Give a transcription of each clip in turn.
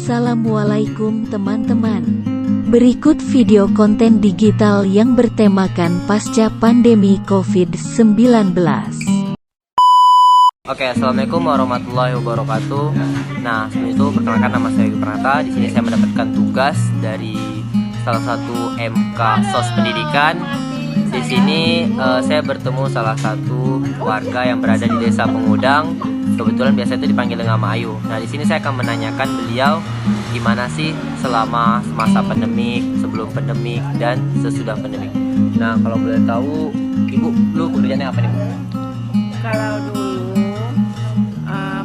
Assalamualaikum teman-teman. Berikut video konten digital yang bertemakan pasca pandemi COVID-19. Oke, assalamualaikum warahmatullahi wabarakatuh. Nah, sebelum itu perkenalkan, nama saya Yogi Pranata. Di sini saya mendapatkan tugas dari salah satu MK SOS Pendidikan. Di sini saya bertemu salah satu warga yang berada di Desa Pengudang. Kebetulan biasa itu dipanggil dengan Mak Ayu. Nah, di sini saya akan menanyakan beliau gimana sih selama masa pandemik, sebelum pandemik, dan sesudah pandemik. Nah, kalau boleh tahu, Ibu dulu kerjanya apa nih, Bu? Kalau dulu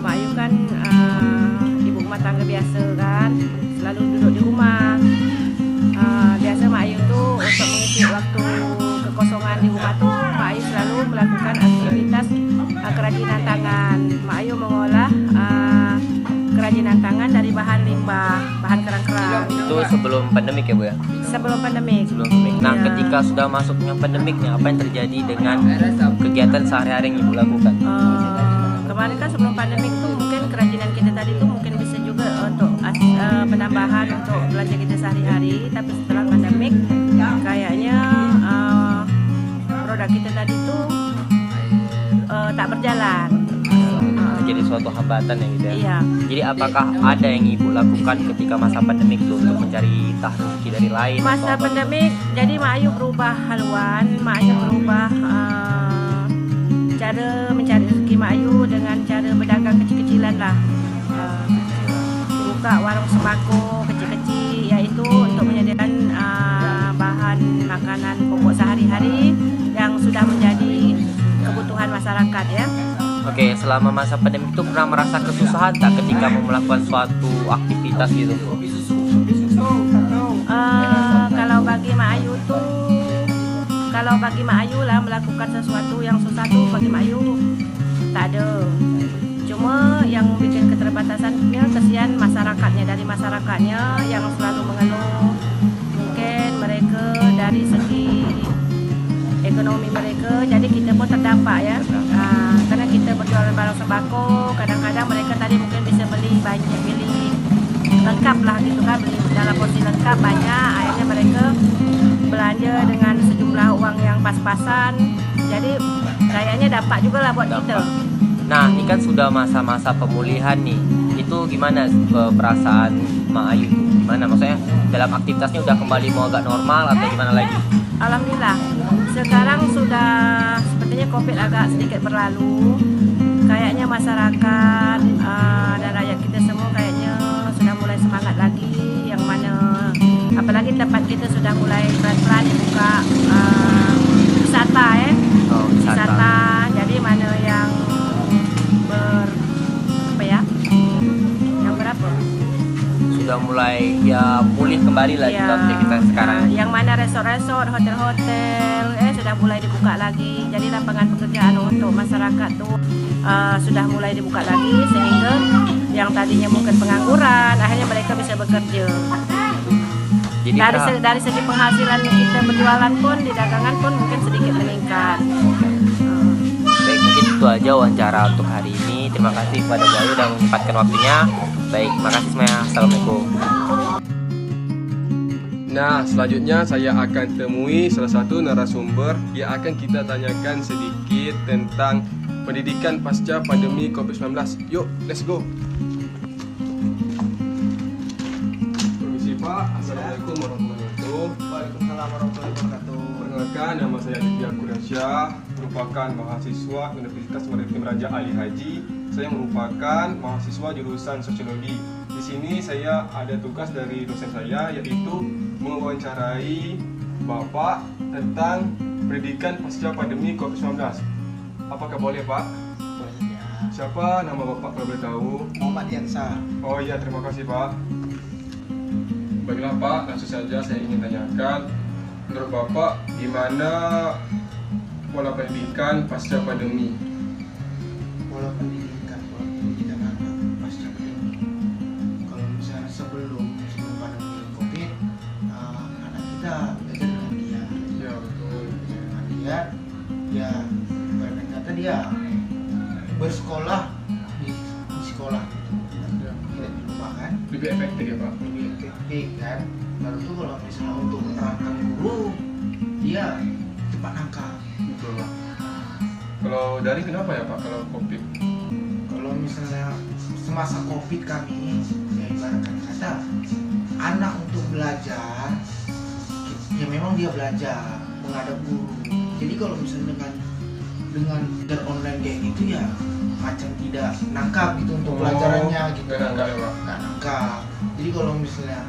Mak Ayu kan ibu rumah tangga biasa kan, selalu duduk di rumah. Biasa Mak Ayu tuh untuk mengisi waktu kekosongan di rumah tuh, Mak Ayu selalu melakukan aktivitas kerajinan tangan. Mak Ayu mengolah kerajinan tangan dari bahan limbah, bahan kerang-kerang. Itu sebelum pandemik ya, Bu ya? Sebelum pandemik. Sebelum pandemik. Nah, Ya. ketika sudah masuknya pandemiknya, apa yang terjadi dengan kegiatan sehari-hari yang Ibu lakukan? Kemarin kan sebelum pandemik tuh mungkin kerajinan kita tadi tuh mungkin bisa juga untuk penambahan untuk belanja kita sehari-hari. Tapi setelah pandemik kayaknya produk kita tadi tuh tak berjalan. Jadi suatu hambatan ya gitu ya? Iya. Jadi apakah ada yang Ibu lakukan ketika masa pandemik itu untuk mencari rezeki dari lain? Masa atau pandemik, jadi Mak Ayu berubah haluan, Mak Ayu berubah cara mencari rezeki Mak Ayu dengan cara berdagang kecil-kecilan lah. Buka warung sembako kecil-kecil, yaitu untuk menyediakan bahan makanan pokok sehari-hari yang sudah menjadi kebutuhan masyarakat ya. Oke, selama masa pandemik itu pernah merasa kesusahan tak ketika mau melakukan suatu aktivitas gitu? Kalau bagi Mak Ayu tuh, kalau bagi Mak Ayu lah melakukan sesuatu yang susah tuh bagi Mak Ayu tak ada. Cuma yang bikin keterbatasannya kesian masyarakatnya, dari masyarakatnya yang selalu mengeluh. Mungkin mereka dari segi ekonomi mereka, jadi kita pun terdampak ya. Karena kita berjualan barang sembako, kadang-kadang mereka tadi mungkin bisa beli banyak, beli lengkap lah gitu kan, beli dalam porsi lengkap banyak, akhirnya mereka belanja dengan sejumlah uang yang pas-pasan, jadi kayaknya dapat juga lah buat kita. Nah, ini kan sudah masa-masa pemulihan nih. Itu gimana perasaan Mak Ayu? Gimana maksudnya dalam aktivitasnya udah kembali mau agak normal atau gimana lagi? Alhamdulillah, sekarang sudah sepertinya COVID agak sedikit berlalu. Kayaknya masyarakat dan rakyat kita semua kayaknya sudah mulai semangat lagi. Yang mana apalagi tempat kita sudah mulai pelan-pelan dibuka wisata ya. Oh, Wisata. Jadi mana yang yang berapa? Sudah mulai ya pulih kembali lah gitu aktivitas sekarang. Yang mana resort-resort, hotel-hotel sudah mulai dibuka lagi. Jadi lapangan pekerjaan untuk masyarakat tuh sudah mulai dibuka lagi, sehingga yang tadinya mungkin pengangguran akhirnya mereka bisa bekerja. Jadi Dari segi penghasilan kita berjualan pun, di dagangan pun mungkin sedikit meningkat. baik, mungkin itu aja wawancara untuk hari ini. Terima kasih kepada Bu Ayu sudah menyempatkan waktunya. Baik, makasih semuanya. Assalamualaikum. Nah, selanjutnya saya akan temui salah satu narasumber yang akan kita tanyakan sedikit tentang pendidikan pasca pandemi COVID-19. Yuk, let's go. Permisi Pak, Assalamualaikum warahmatullahi wabarakatuh. Waalaikumsalam warahmatullahi wabarakatuh. Perkenalkan, nama saya Aditya Kurniasyah, merupakan mahasiswa Universitas Maritim Raja Ali Haji. Saya merupakan mahasiswa jurusan Sosiologi. Di sini saya ada tugas dari dosen saya, yaitu mewawancarai Bapak tentang pendidikan pasca pandemi COVID-19. Apakah boleh, Pak? Boleh ya. Siapa nama Bapak kalau boleh tahu? Muhammad Yansa. Oh iya, terima kasih, Pak. Baiklah, Pak, langsung saja saya ingin tanyakan, menurut Bapak gimana pola pendidikan pasca pandemi? Pola pendidikan anak pasca pandemi. Kalau misalnya sebelum pandemi COVID, anak kita belajar dengan dia. Ya, betul. Belajar dengan dia, ya ibaratnya kata dia bersekolah di sekolah gitu. Ya. Tidak di rumah kan. Di lebih efektif ya Pak? lebih efektif kan. Baru tuh kalau misalnya untuk menerangkan guru, dia cepat nangkap. Betul Pak. Kalau dari kenapa ya Pak kalau COVID? Kalau misalnya semasa COVID kami, ya ibaratkan kata anak untuk belajar, ya memang dia belajar menghadap guru. Jadi kalau misalnya dengan online kayak gitu ya macam tidak nangkap gitu untuk pelajarannya gitu. Nggak nangkap ya Pak? Nggak nangkap. Jadi kalau misalnya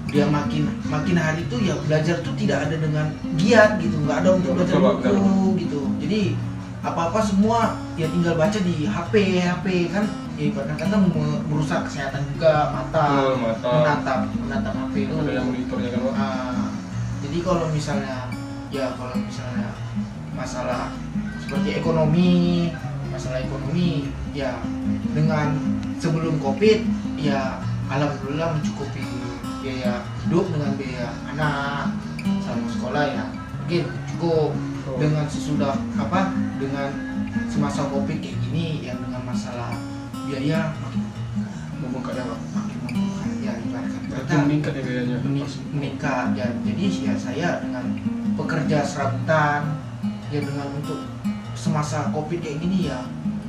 dia makin hari itu ya belajar tuh tidak ada dengan giat gitu, nggak ada untuk belajar Betul, Pak, buku gitu. Jadi apa-apa semua ya tinggal baca di HP kan, ya ibaratnya kata merusak kesehatan juga mata, Betul, mata. menatap HP itu. Ada yang monitornya kan Pak? Jadi kalau misalnya masalah seperti masalah ekonomi ya dengan sebelum COVID ya alhamdulillah mencukupi biaya hidup dengan biaya anak selama sekolah ya mungkin cukup. Dengan sesudah dengan semasa COVID kayak gini yang dengan masalah biaya makin Membengkak ya Pak? membengkak ya ibaratkan Makin meningkat ya biayanya? meningkat ya. Jadi ya saya dengan pekerja serabutan ya dengan untuk semasa COVID kayak gini ya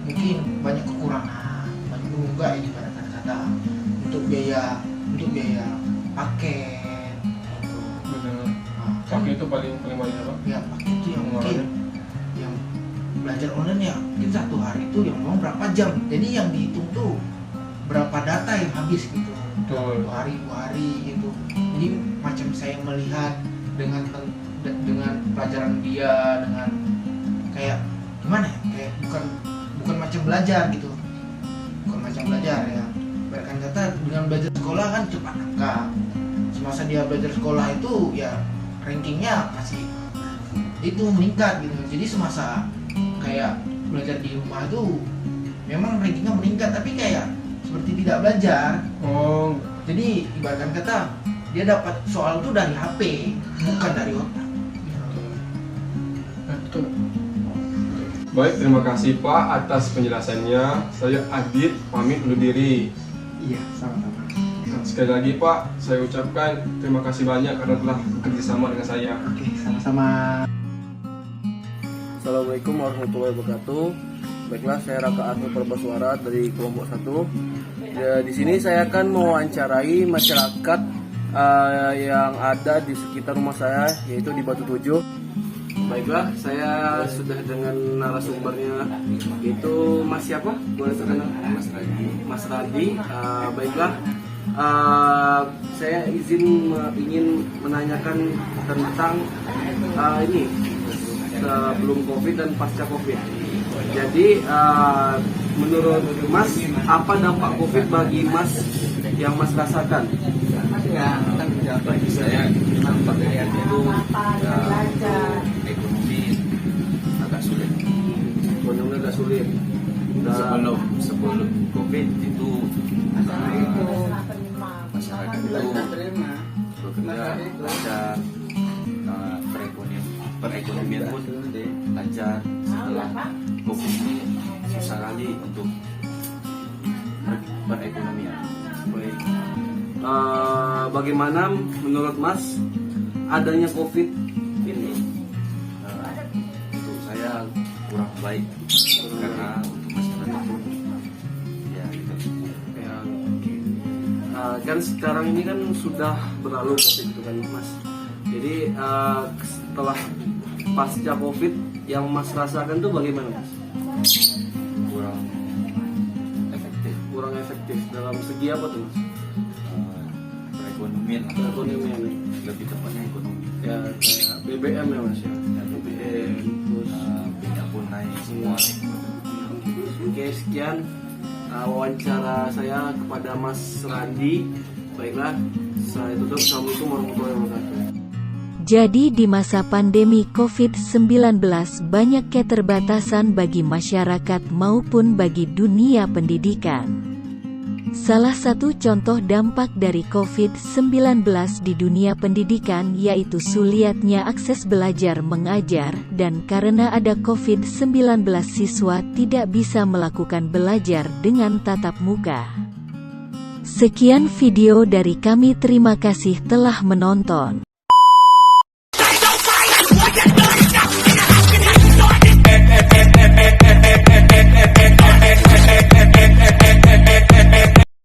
mungkin banyak kekurangan, banyak menunggak ya ibaratkan kata untuk biaya paket gitu. Benar. Nah, Pakai itu paling banyak ya Pak? ya paket itu yang mungkin yang belajar online ya mungkin satu hari itu yang memang berapa jam, jadi yang dihitung tuh berapa data yang habis gitu. Betul. 2 hari gitu. Jadi macam saya melihat dengan pelajaran dia dengan kayak gimana ya, kayak bukan macam belajar gitu, bukan macam belajar ya. Bahkan kata dengan belajar sekolah kan cepat nangkap. Semasa dia belajar sekolah itu ya rankingnya masih itu meningkat gitu. Jadi semasa kayak belajar di rumah itu memang rankingnya meningkat tapi kayak seperti tidak belajar. Oh. Jadi ibaratkan kata dia dapat soal itu dari HP bukan dari otak. Betul. Baik, terima kasih Pak atas penjelasannya. Saya Adit pamit undur diri. Iya, sama-sama. Sekali lagi Pak, saya ucapkan terima kasih banyak karena telah bekerja sama dengan saya. Oke, sama-sama. Assalamualaikum warahmatullahi wabarakatuh. Baiklah, saya Raka Arno Perbasuara dari kelompok 1. Ya, di sini saya akan mewawancarai masyarakat yang ada di sekitar rumah saya, yaitu di Batu Tujuh. Baiklah, saya sudah dengan narasumbernya, yaitu Mas siapa? Boleh terkenal? Mas Radi. Baiklah, saya ingin menanyakan tentang ini sebelum COVID dan pasca COVID. Jadi menurut Mas, apa dampak COVID bagi Mas yang Mas rasakan? Ya, bagi saya dampaknya itu ekonomi agak sulit. Ekonomi agak sulit. Sebelum COVID itu masyarakat itu bekerja lancar, perekonomian pun lancar. Setelah COVID ini susah kali untuk perekonomian. Baik. Bagaimana menurut Mas adanya COVID ini? Untuk saya kurang baik karena untuk masyarakat pun ya gitu. Ya, kan sekarang ini kan sudah berlalu COVID itu kan Mas. Jadi setelah pasca COVID yang Mas rasakan tuh bagaimana Mas? Kurang efektif dalam segi apa tuh Mas? Perekonomian Lebih tepatnya ekonomi. ya, kayak BBM ya Mas ya. BBM terus Minyak pun naik semua. Oke, sekian wawancara saya kepada Mas Randi. Baiklah, saya tutup. Assalamualaikum warahmatullahi wabarakatuh. Jadi di masa pandemi COVID-19 banyak keterbatasan bagi masyarakat maupun bagi dunia pendidikan. Salah satu contoh dampak dari COVID-19 di dunia pendidikan yaitu sulitnya akses belajar mengajar, dan karena ada COVID-19 siswa tidak bisa melakukan belajar dengan tatap muka. Sekian video dari kami, terima kasih telah menonton.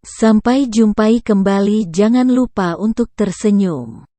Sampai jumpai kembali, jangan lupa untuk tersenyum.